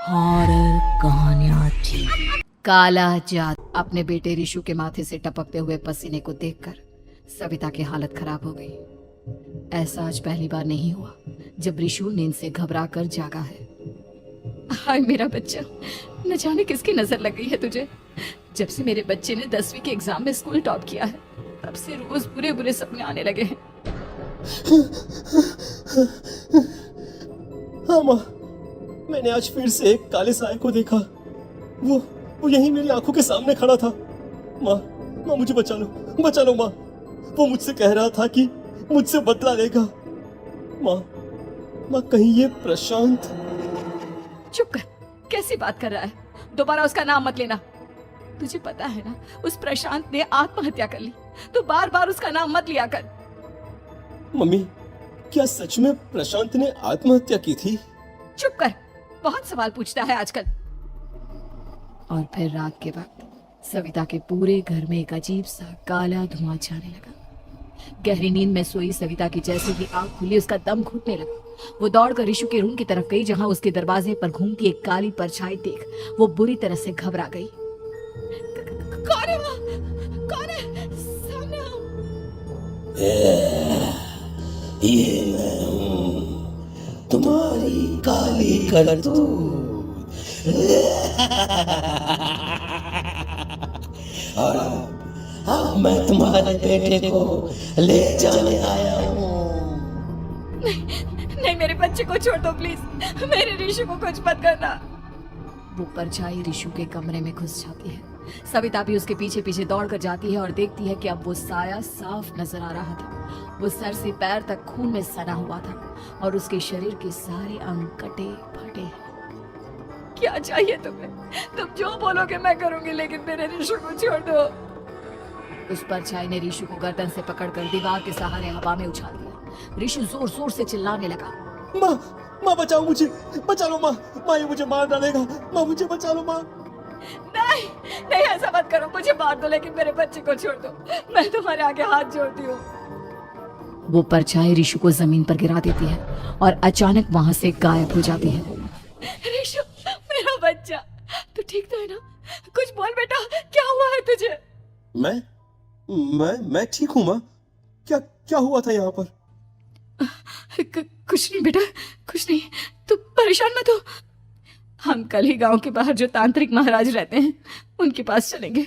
Horror कहानियां थी। काला जादू। अपने बेटे रिशु के माथे से टपकते हुए पसीने को देखकर सविता की हालत खराब हो गई। ऐसा आज पहली बार नहीं हुआ जब रिशु नींद से घबरा कर जागा है। हाय मेरा बच्चा, न जाने किसकी नजर लग गई है तुझे। जब से मेरे बच्चे ने 10वीं के एग्जाम में स्कूल टॉप किया है तब से रोज बुरे बुरे सपने आने लगे हैं। हाँ माँ, मैंने आज फिर से एक काले साए को देखा। वो यहीं मेरी आंखों के सामने खड़ा था। माँ मुझे बचा लो माँ। वो मुझसे कह रहा था कि मुझसे बदला लेगा। माँ कहीं ये प्रशांत। चुप कर, कैसी बात कर रहा है? दोबारा उसका नाम मत लेना। तुझे पता है ना उस प्रशांत ने आत्महत्या कर ली, तो बार बार उसका नाम मत लिया कर। मम्मी, क्या सच में प्रशांत ने आत्महत्या की थी? चुप कर, बहुत सवाल पूछता है आजकल। और फिर रात के वक्त सविता के पूरे घर में एक अजीब सा काला धुआं छाने लगा। गहरी नींद में सोई सविता की जैसे ही आंख खुली उसका दम घुटने लगा। वो दौड़कर रिशु के रूम की तरफ गई जहां उसके दरवाजे पर घूमती एक काली परछाई देख वो बुरी तरह से घबरा गई। कौन है वो? कौन है? सामने आओ। ये मैं हूँ, तुम्हारी काली करतूत। और अब मैं तुम्हारे बेटे को ले जाने आया हूँ। नहीं, मेरे बच्चे को छोड़ दो प्लीज। मेरे रिशु को कुछ मत करना। वो परछाई रिशु के कमरे में घुस जाती है। सविता भी उसके पीछे पीछे दौड़ कर जाती है और देखती है कि अब वो साया साफ नजर आ रहा था। वो सर से पैर तक खून में सना हुआ था और उसके शरीर के सारे अंग कटे फटे। क्या चाहिए तुम्हें? तुम जो बोलोगे मैं करूंगी, लेकिन मेरे रिशु को छोड़ दो। उस परछाई ने रिशु को गर्दन से पकड़कर दीवार के सहारे हवा में उछाल दिया। रिशु जोर जोर से चिल्लाने लगा। माँ बचाओ मुझे, बचा लो माँ, ये मुझे मार डालेगा। माँ मुझे बचा लो माँ। नहीं, ऐसा मत करो। मुझे मार दो लेकिन मेरे बच्चे को छोड़ दो। मैं तुम्हारे आगे हाथ जोड़ती हूँ। वो परछाई रिशु को जमीन पर गिरा देती है और अचानक वहां से गायब हो जाती है। रिशु, मेरा बच्चा, तू ठीक तो है ना? कुछ बोल बेटा, क्या हुआ है तुझे? मैं ठीक हूँ माँ। क्या हुआ था यहाँ पर? कुछ नहीं बेटा, कुछ नहीं। तू परेशान मत हो। हम कल ही गांव के बाहर जो तांत्रिक महाराज रहते हैं उनके पास चलेंगे।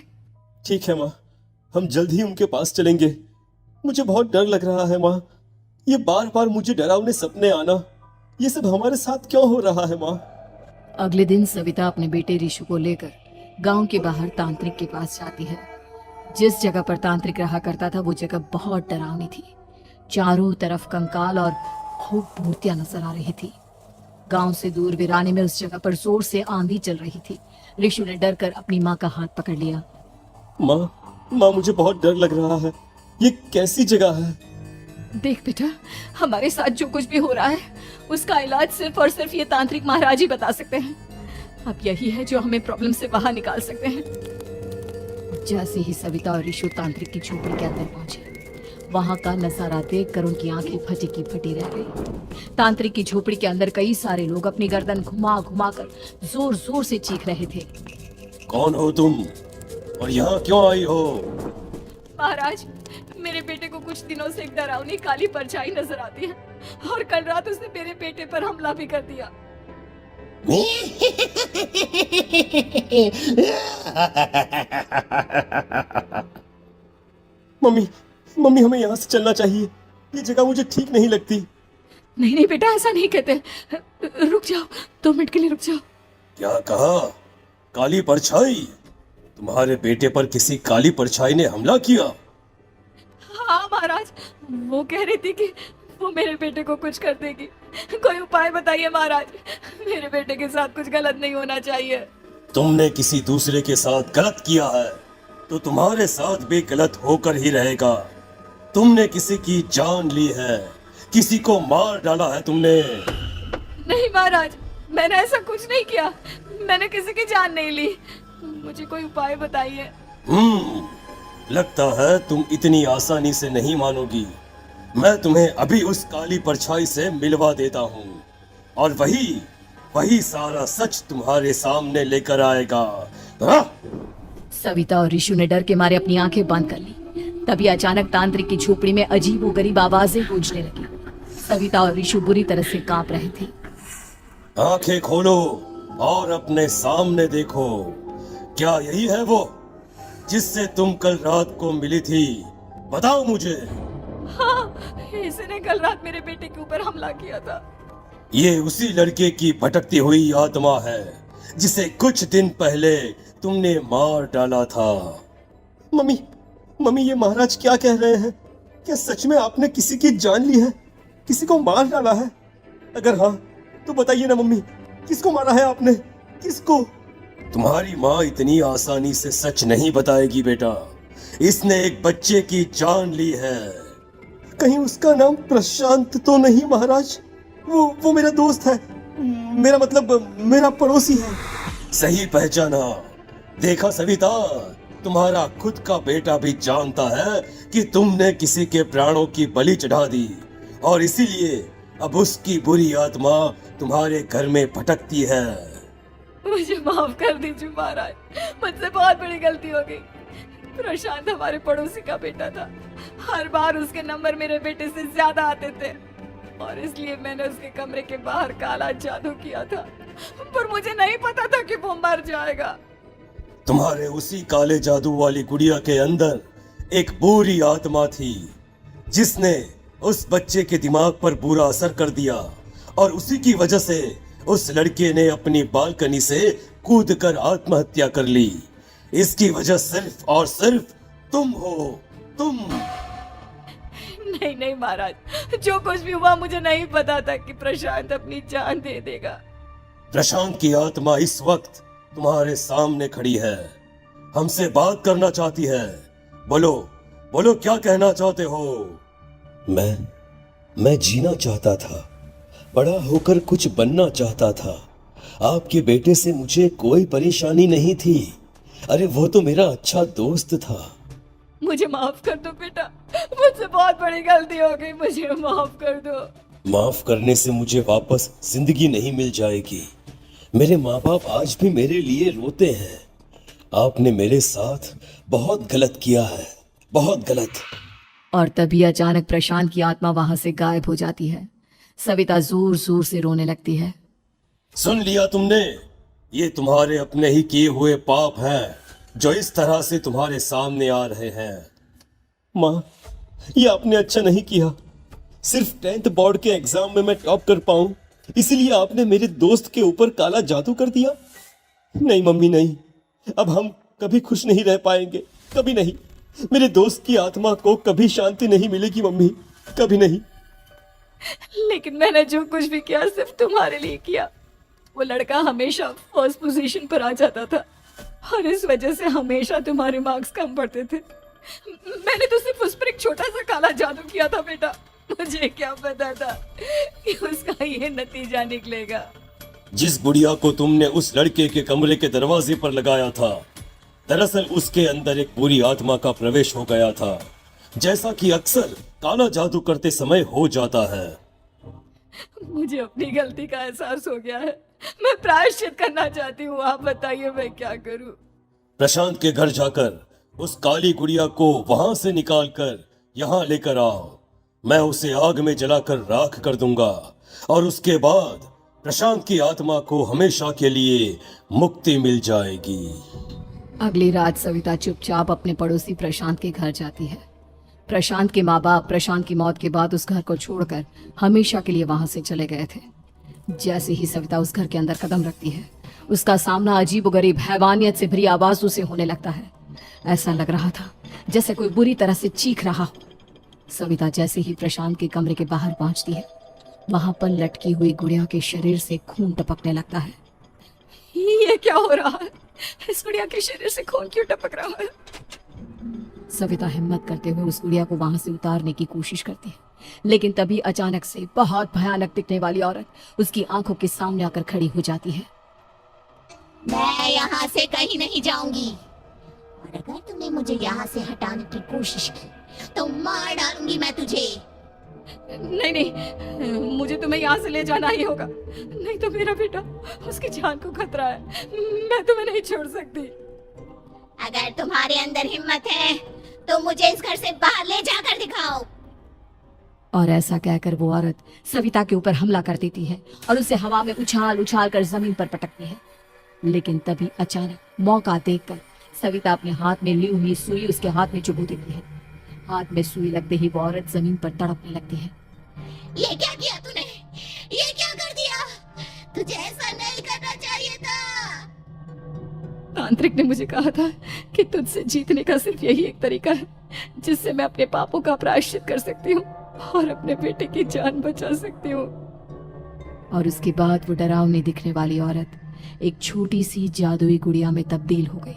ठीक है माँ, हम जल्द ही उनके पास चलेंगे। मुझे बहुत डर लग रहा है माँ। ये बार बार मुझे डरावने सपने आना, ये सब हमारे साथ क्यों हो रहा है माँ? अगले दिन सविता अपने बेटे रिशु को लेकर गांव के बाहर तांत्रिक के पास जाती है। जिस जगह पर तांत्रिक रहा करता था वो जगह बहुत डरावनी थी। चारों तरफ कंकाल और खूब मूर्तियां नजर आ रही थी। गांव से दूर वीराने में उस जगह पर जोर से आंधी चल रही थी। रिशु ने डर कर अपनी माँ का हाथ पकड़ लिया। माँ मुझे बहुत डर लग रहा है। ये कैसी जगह है? देख बेटा, हमारे साथ जो कुछ भी हो रहा है उसका इलाज सिर्फ और सिर्फ ये तांत्रिक महाराज ही बता सकते हैं। अब यही है जो हमें प्रॉब्लम से बाहर निकाल सकते हैं। जैसे ही सविता और रिशु तांत्रिक की झोपड़ी के अंदर पहुंचे, वहां का नजारा देखकर उनकी आंखें फटी की फटी रह गई। तांत्रिक की झोपड़ी के अंदर कई सारे लोग अपनी गर्दन घुमा घुमा कर जोर जोर से चीख रहे थे। कौन हो तुम और यहाँ क्यों आई हो? महाराज, मेरे बेटे को कुछ दिनों से एक डरावनी काली परछाई नजर आती है और कल रात उसने मेरे बेटे पर हमला भी कर दिया। मम्मी हमें यहाँ से चलना चाहिए। ये जगह मुझे ठीक नहीं लगती। नहीं बेटा, ऐसा नहीं कहते। रुक जाओ, 2 मिनट के लिए रुक जाओ। क्या कहा? काली परछाई? तुम्हारे बेटे पर किसी काली परछाई ने हमला किया? हाँ महाराज, वो कह रही थी कि वो मेरे बेटे को कुछ कर देगी। कोई उपाय बताइए महाराज, मेरे बेटे के साथ कुछ गलत नहीं होना चाहिए। तुमने किसी दूसरे के साथ गलत किया है तो तुम्हारे साथ भी गलत होकर ही रहेगा। तुमने किसी की जान ली है, किसी को मार डाला है तुमने। नहीं महाराज, मैंने ऐसा कुछ नहीं किया। मैंने किसी की जान नहीं ली। मुझे कोई उपाय बताइए। लगता है तुम इतनी आसानी से नहीं मानोगी। मैं तुम्हें अभी उस काली परछाई से मिलवा देता हूँ और वही वही सारा सच तुम्हारे सामने लेकर आएगा। हाँ? सविता और ऋषु ने डर के मारे अपनी आंखें बंद कर ली। तभी अचानक तांत्रिक की झोपड़ी में अजीबोगरीब आवाजें गूंजने लगी। सविता और ऋषु बुरी तरह से कांप रहे थे। आंखें खोलो और अपने सामने देखो। क्या यही है वो जिससे तुम कल रात को मिली थी? बताओ मुझे। हाँ, इसने कल रात मेरे बेटे के ऊपर हमला किया था। ये उसी लड़के की भटकती हुई आत्मा है जिसे कुछ दिन पहले तुमने मार डाला था। मम्मी, मम्मी, ये महाराज क्या कह रहे हैं? क्या सच में आपने किसी की जान ली है? किसी को मार डाला है? अगर हाँ तो बताइए ना मम्मी, किसको मारा है आपने? किसको? तुम्हारी माँ इतनी आसानी से सच नहीं बताएगी बेटा। इसने एक बच्चे की जान ली है। कहीं उसका नाम प्रशांत तो नहीं महाराज? वो मेरा दोस्त है, मेरा मतलब मेरा पड़ोसी है। सही पहचाना। देखा सविता, तुम्हारा खुद का बेटा भी जानता है कि तुमने किसी के प्राणों की बलि चढ़ा दी और इसीलिए अब उसकी बुरी आत्मा तुम्हारे घर में भटकती है। मुझे माफ कर दीजिए महाराज, मुझसे बहुत बड़ी गलती हो गई। प्रशांत हमारे पड़ोसी का बेटा था। हर बार उसके नंबर मेरे बेटे से ज्यादा आते थे और इसलिए मैंने उसके कमरे के बाहर काला जादू किया था, पर मुझे नहीं पता था कि वो मर जाएगा। तुम्हारे उसी काले जादू वाली गुड़िया के अंदर एक बुरी आत्मा थी जिसने उस बच्चे के दिमाग पर बुरा असर कर दिया और उसी की वजह से उस लड़के ने अपनी बालकनी से कूदकर आत्महत्या कर ली। इसकी वजह सिर्फ और सिर्फ तुम हो, तुम। नहीं नहीं महाराज, जो कुछ भी हुआ मुझे नहीं पता था कि प्रशांत अपनी जान दे देगा। प्रशांत की आत्मा इस वक्त तुम्हारे सामने खड़ी है, हमसे बात करना चाहती है। बोलो बोलो, क्या कहना चाहते हो? मैं जीना चाहता था, बड़ा होकर कुछ बनना चाहता था। आपके बेटे से मुझे कोई परेशानी नहीं थी। अरे वो तो मेरा अच्छा दोस्त था। मुझे माफ कर दो बेटा, मुझसे बहुत बड़ी गलती हो गई, मुझे माफ कर दो। माफ करने से मुझे वापस जिंदगी नहीं मिल जाएगी। मेरे माँ बाप आज भी मेरे लिए रोते हैं। आपने मेरे साथ बहुत गलत किया है, बहुत गलत। और तभी अचानक प्रशांत की आत्मा वहां से गायब हो जाती है। सविता जोर जोर से रोने लगती है। सुन लिया तुमने? ये तुम्हारे अपने ही किए हुए पाप हैं जो इस तरह से तुम्हारे सामने आ रहे हैं। माँ, ये आपने अच्छा नहीं किया। सिर्फ 10th बोर्ड के एग्जाम में मैं टॉप कर पाऊं, इसीलिए आपने मेरे दोस्त के ऊपर काला जादू कर दिया। नहीं मम्मी, नहीं, अब हम कभी खुश नहीं रह पाएंगे, कभी नहीं। मेरे दोस्त की आत्मा को कभी शांति नहीं मिलेगी मम्मी, कभी नहीं। लेकिन मैंने जो कुछ भी किया सिर्फ तुम्हारे लिए किया। वो लड़का हमेशा फर्स्ट पोजीशन पर आ जाता था और इस वजह से हमेशा तुम्हारे मार्क्स कम पड़ते थे। मैंने तो सिर्फ उस पर एक छोटा सा काला जादू किया था बेटा। मुझे क्या पता था कि उसका ये नतीजा निकलेगा। जिस गुड़िया को तुमने उस लड़के के कमरे के दरवाजे पर लगाया था, दरअसल उसके अंदर एक बुरी आत्मा का प्रवेश हो गया था, जैसा कि अक्सर काला जादू करते समय हो जाता है। मुझे अपनी गलती का एहसास हो गया है, मैं प्रायश्चित करना चाहती हूँ। आप बताइए मैं क्या करूँ? प्रशांत के घर जाकर उस काली गुड़िया को वहां से निकालकर यहाँ लेकर आओ। मैं उसे आग में जलाकर राख कर दूंगा और उसके बाद प्रशांत की आत्मा को हमेशा के लिए मुक्ति मिल जाएगी। अगली रात सविता चुपचाप अपने पड़ोसी प्रशांत के घर जाती है। प्रशांत के माँ बाप प्रशांत की मौत के बाद उस घर को छोड़कर हमेशा के लिए वहां से चले गए थे। जैसे ही सविता उस घर के अंदर कदम रखती है, उसका सामना अजीबोगरीब हैवानियत से भरी आवाजों से होने लगता है। ऐसा लग रहा था जैसे कोई बुरी तरह से चीख रहा हो। सविता जैसे ही प्रशांत के कमरे के बाहर पहुंचती है, वहां पर लटकी हुई गुड़िया के शरीर से खून टपकने लगता है। ये क्या हो रहा है? इस गुड़िया के शरीर से खून क्यों टपक रहा है? सविता हिम्मत करते हुए उस गुड़िया को वहां से उतारने की कोशिश करती है, लेकिन तभी अचानक से बहुत भयानक दिखने वाली औरत उसकी आंखों के सामने आकर खड़ी हो जाती है। मैं यहाँ से कहीं नहीं जाऊंगी और अगर तूने मुझे यहाँ से हटाने की कोशिश की तो मार डालूंगी मैं तुझे। नहीं नहीं, मुझे तुम्हें यहाँ से ले जाना ही होगा, नहीं तो मेरा बेटा, उसकी जान को खतरा है। मैं तुम्हें नहीं छोड़ सकती। अगर तुम्हारे अंदर हिम्मत है तो मुझे इस घर से बाहर ले जाकर दिखाओ। और ऐसा कहकर वो औरत सविता के ऊपर हमला कर देती है और उसे हवा में उछाल उछाल कर जमीन पर पटकती है। लेकिन तभी अचानक मौका देखकर सविता अपने हाथ में ली हुई सुई उसके हाथ में चुभो देती है। हाथ में सुई लगते ही वो औरत जमीन पर तड़पने लगती है। ये क्या किया तूने? ये क्या कर दिया? तुझे ऐसा नहीं करना चाहिए था। तांत्रिक ने मुझे कहा था कि तुझसे जीतने का सिर्फ यही एक तरीका है जिससे मैं अपने पापों का प्रायश्चित कर सकती हूँ और अपने बेटे की जान बचा सकती हूँ। और उसके बाद वो डरावनी दिखने वाली औरत एक छोटी सी जादुई गुड़िया में तब्दील हो गई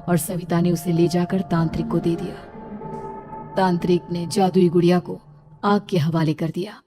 और सविता ने उसे ले जाकर तांत्रिक को दे दिया। तांत्रिक ने जादुई गुड़िया को आग के हवाले कर दिया।